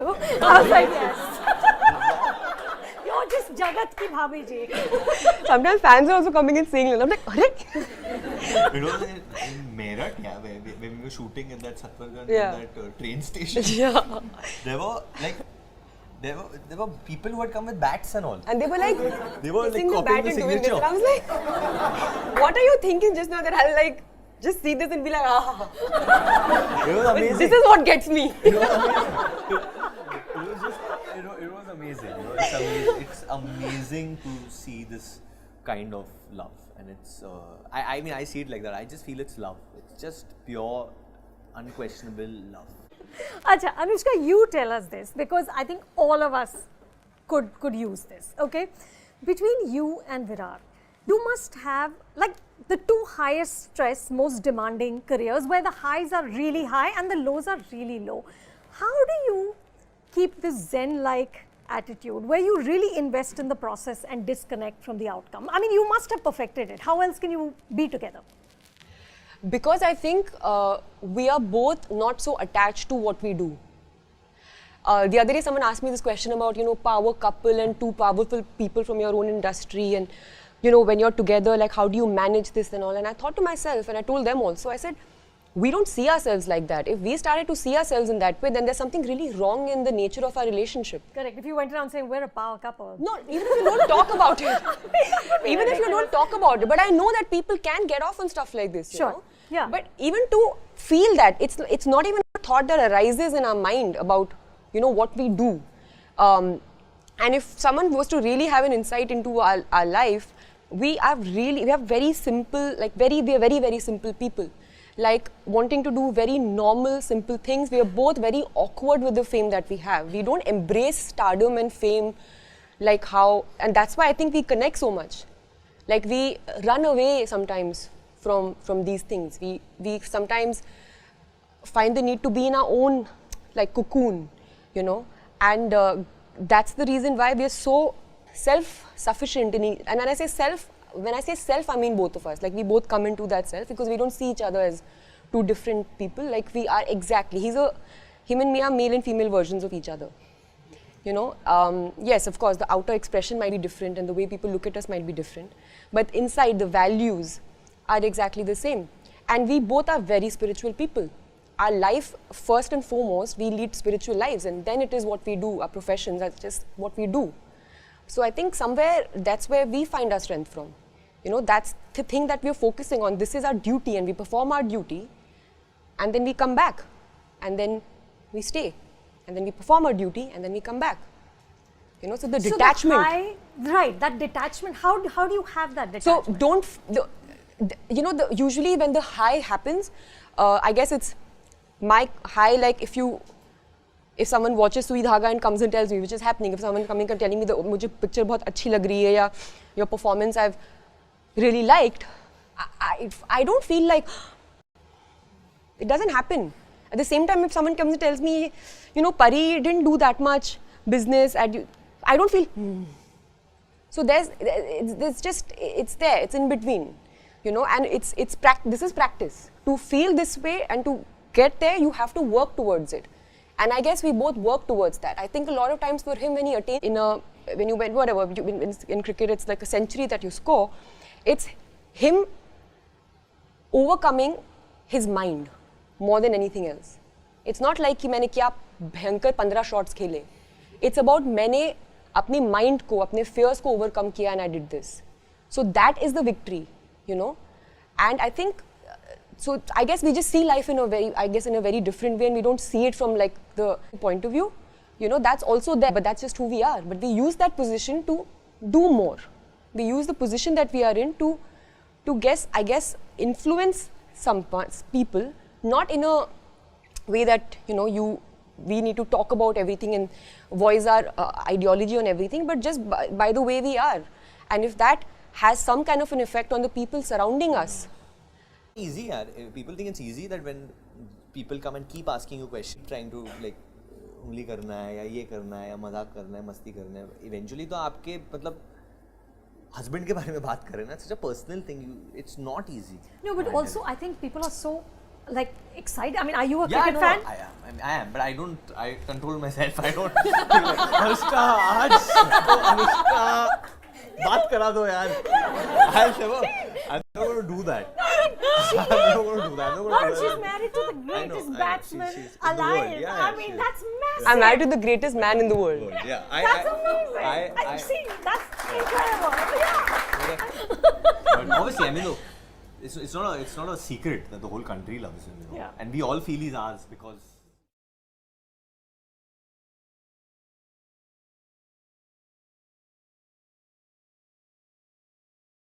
I was like, yes. You're just Jagat ki bhabhi ji. Sometimes fans are also coming and saying, I'm like, Arre? It was in Meerut, yeah, where we were shooting in that Satwarganj, Yeah. in that train station. Yeah. There were like, there were people who had come with bats and all. And they were like, They were like kissing the copying bat the and doing this. signature. And I was like, what are you thinking just now that I'll like just see this and be like, ah, It was amazing. this is what gets me. It was amazing. It was just, it was amazing. You know, it's amazing to see this kind of love, and it's. I mean, I see it like that. I just feel it's love. It's just pure, unquestionable love. Acha, Anushka, you tell us this because I think all of us could use this. Okay, between you and Virar, you must have like the two highest stress, most demanding careers where the highs are really high and the lows are really low. How do you keep this Zen-like attitude where you really invest in the process and disconnect from the outcome? I mean, you must have perfected it. How else can you be together? Because I think we are both not so attached to what we do. The other day someone asked me this question about, power couple and two powerful people from your own industry, and, when you're together, like how do you manage this and all? And I thought to myself, and I told them also, I said, we don't see ourselves like that. If we started to see ourselves in that way, then there's something really wrong in the nature of our relationship. Correct. If you went around saying we're a power couple. No, even if you don't talk about it. Even if you don't talk about it. But I know that people can get off on stuff like this. Sure. You know? Yeah. But even to feel that, it's not even a thought that arises in our mind about, what we do. And if someone was to really have an insight into our life, we are very simple, we are very, very simple people. Like wanting to do very normal, simple things. We are both very awkward with the fame that we have. We don't embrace stardom and fame and that's why I think we connect so much. Like we run away sometimes from these things. We sometimes find the need to be in our own cocoon, and that's the reason why we are so self-sufficient. And when I say self, I mean both of us. Like we both come into that self because we don't see each other as two different people. Like we are exactly. Him and me are male and female versions of each other. Yes, of course, the outer expression might be different and the way people look at us might be different. But inside, the values are exactly the same. And we both are very spiritual people. Our life, first and foremost, we lead spiritual lives, and then it is what we do, our professions, that's just what we do. So I think somewhere that's where we find our strength from. That's the thing that we're focusing on. This is our duty, and we perform our duty, and then we come back, and then we stay, and then we perform our duty, and then we come back. So the detachment. Right, that detachment. How do you have that detachment? So usually when the high happens, I guess it's my high. Like if someone watches Sui Dhaga and comes and tells me, which is happening, if someone coming and telling me that मुझे picture बहुत अच्छी लग रही है या your performance I've really liked, I don't feel like it doesn't happen. At the same time, if someone comes and tells me, Pari didn't do that much business, I don't feel. So it's there, it's in between, and this is practice. To feel this way and to get there, you have to work towards it. And I guess we both work towards that. I think a lot of times for him, when he attained when you went whatever, in cricket, it's like a century that you score. It's him overcoming his mind more than anything else. It's not like कि मैंने क्या भयंकर 15 shots खेले. It's about मैंने अपनी mind को, अपने fears को overcome किया, and I did this. So that is the victory, And I think, so I guess we just see life in a very different way, and we don't see it from the point of view. That's also there, but that's just who we are. But we use that position to do more. We use the position that we are in to influence some people, not in a way that, we need to talk about everything and voice our ideology on everything, but just by the way we are. And if that has some kind of an effect on the people surrounding us. Easy, yaar. People think it's easy that when people come and keep asking you questions, trying to उंगली करना है या ये करना है या मजाक करना है, मस्ती करना है, eventually तो आपके husband के बारे में बात करें ना, it's such a personal thing. It's not easy. No, but also I think people are so like excited? I mean, are you a Yeah, cricket no, fan? I am, but I don't. I control myself. I don't. Anushka, आज तो Anushka, बात करा दो यार. I'm not going to do that. I'm not going to do that. I'm not going to Oh, do she's that. married to the greatest batsman She's in the world. alive. Yeah, I she mean, is. that's massive. I'm married to the greatest man in the world. Yeah, That's amazing. I see, that's incredible. Yeah. But obviously, I mean, look, it's not a secret that the whole country loves him. You know? Yeah. And we all feel he's ours because